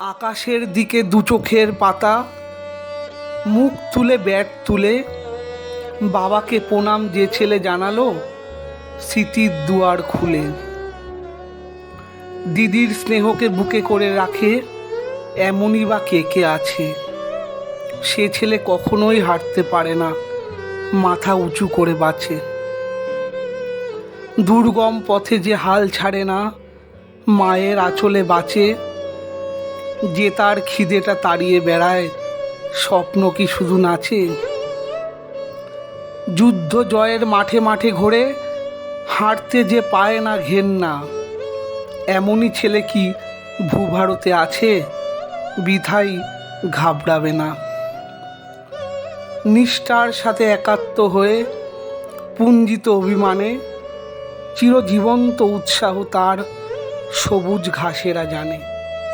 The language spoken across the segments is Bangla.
আকাশের দিকে দু চোখের পাতা, মুখ তুলে ব্যাট তুলে বাবাকে প্রণাম যে ছেলে জানালো স্মৃতির দুয়ার খুলে। দিদির স্নেহকে বুকে করে রাখে এমনই বা কে কে আছে। সে ছেলে কখনোই হারতে পারে না, মাথা উঁচু করে বাঁচে। দুর্গম পথে যে হাল ছাড়ে না, মায়ের আঁচলে বাঁচে। যে তার খিদেটা তাড়িয়ে বেড়ায়, স্বপ্ন কি শুধু নাচে? যুদ্ধ জয়ের মাঠে মাঠে ঘোরে, হাঁটতে যে পায় না ঘেন্না। এমনই ছেলে কি ভূভারতে আছে, বৃথাই ঘাবড়াবে না। নিষ্ঠার সাথে একাত্ম হয়ে পুঞ্জিত অভিমানে চিরজীবন্ত উৎসাহ তার সবুজ ঘাসেরা জানে।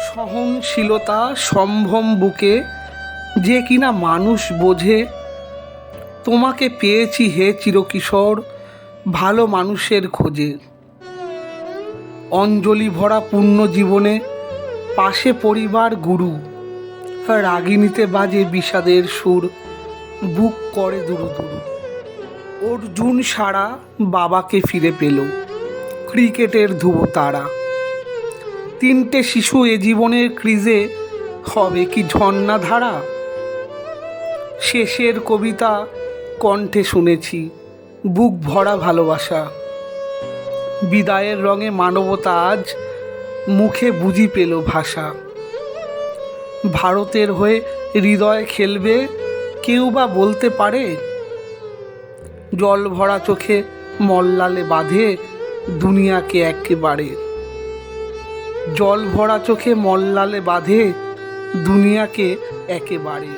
সহনশীলতা সম্ভ্রম বুকে যে কিনা মানুষ বোঝে, তোমাকে পেয়েছি হে চিরকিশোর ভালো মানুষের খোঁজে। অঞ্জলি ভরা পূর্ণ জীবনে পাশে পরিবার গুরু, রাগিনীতে বাজে বিষাদের সুর, বুক করে দুরু দুরু। অর্জুন সারা বাবাকে ফিরে পেল, ক্রিকেটের ধ্রুব তারা। তিনটে শিশু এ জীবনের ক্রিজে হবে কি ঝর্ণা ধারা। শেষের কবিতা কণ্ঠে শুনেছি, বুক ভরা ভালোবাসা। বিদায়ের রঙে মানবতা আজ মুখে বুঝি পেল ভাষা। ভারতের হয়ে হৃদয় খেলবে কেউ বা বলতে পারে? জল ভরা চোখে মল্লালে বাঁধে দুনিয়াকে একেবারে। জল ভরা চোখে মল্লালে বাঁধে দুনিয়াকে একেবারে।